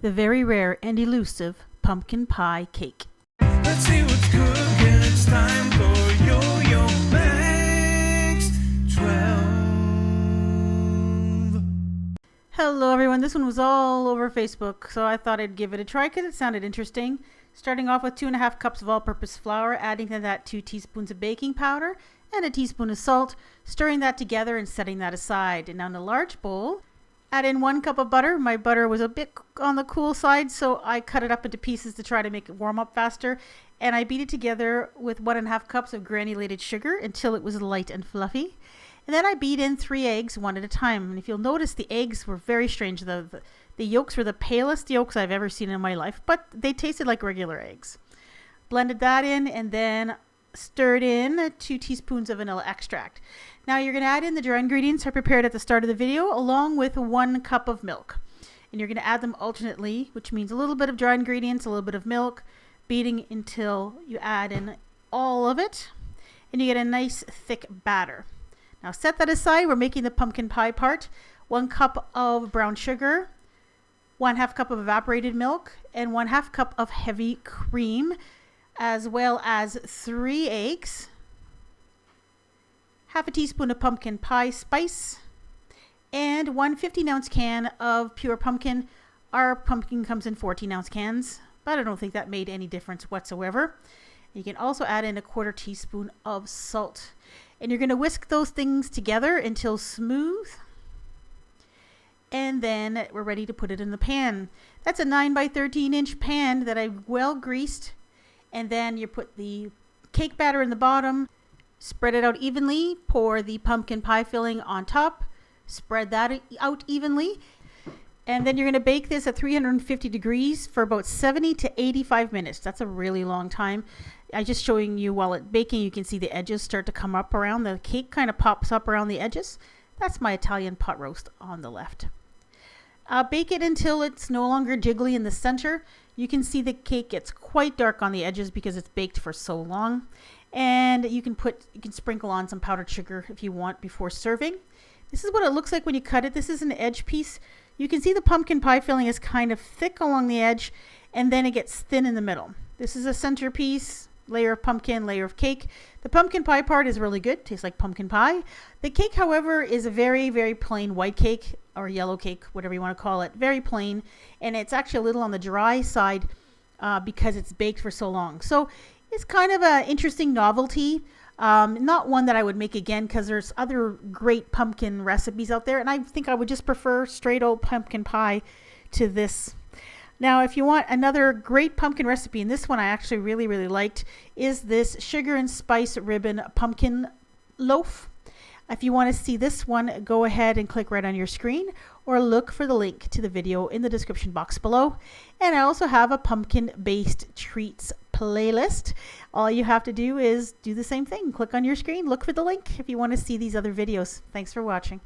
the very rare and elusive pumpkin pie cake. Let's see what's cooking. It's time for yoyomax12. Hello everyone, this one was all over Facebook, so I thought I'd give it a try because it sounded interesting. Starting off with 2.5 cups of all-purpose flour, adding to that 2 teaspoons of baking powder and a teaspoon of salt, stirring that together and setting that aside. And now in a large bowl, add in 1 cup of butter. My butter was a bit on the cool side, so I cut it up into pieces to try to make it warm up faster. And I beat it together with 1.5 cups of granulated sugar until it was light and fluffy. And then I beat in 3 eggs, one at a time. And if you'll notice, the eggs were very strange. The yolks were the palest yolks I've ever seen in my life, but they tasted like regular eggs. Blended that in and then stirred in 2 teaspoons of vanilla extract. Now you're going to add in the dry ingredients I prepared at the start of the video along with 1 cup of milk. And you're going to add them alternately, which means a little bit of dry ingredients, a little bit of milk, beating until you add in all of it and you get a nice thick batter. Now set that aside. We're making the pumpkin pie part. 1 cup of brown sugar, 1/2 cup of evaporated milk, and 1/2 cup of heavy cream, as well as 3 eggs, 1/2 teaspoon of pumpkin pie spice, and 1 15-ounce can of pure pumpkin. Our pumpkin comes in 14-ounce cans, but I don't think that made any difference whatsoever. You can also add in a 1/4 teaspoon of salt. And you're going to whisk those things together until smooth. And then we're ready to put it in the pan. That's a 9 by 13 inch pan that I well greased. And then you put the cake batter in the bottom, spread it out evenly, pour the pumpkin pie filling on top, spread that out evenly. And then you're going to bake this at 350 degrees for about 70 to 85 minutes. That's a really long time. I'm just showing you while it's baking, you can see the edges start to come up around. The cake kind of pops up around the edges. That's my Italian pot roast on the left. Bake it until it's no longer jiggly in the center. You can see the cake gets quite dark on the edges because it's baked for so long. And you can sprinkle on some powdered sugar if you want before serving. This is what it looks like when you cut it. This is an edge piece. You can see the pumpkin pie filling is kind of thick along the edge and then it gets thin in the middle. This is a centerpiece. Layer of pumpkin, layer of cake. The pumpkin pie part is really good. Tastes like pumpkin pie. The cake, however, is a very, very plain white cake or yellow cake, whatever you want to call it. Very plain. And it's actually a little on the dry side because it's baked for so long. So it's kind of an interesting novelty. Not one that I would make again because there's other great pumpkin recipes out there. And I think I would just prefer straight old pumpkin pie to this. Now, if you want another great pumpkin recipe, and this one I actually really, really liked, is this sugar and spice ribbon pumpkin loaf. If you want to see this one, go ahead and click right on your screen or look for the link to the video in the description box below. And I also have a pumpkin-based treats playlist. All you have to do is do the same thing. Click on your screen, look for the link if you want to see these other videos. Thanks for watching.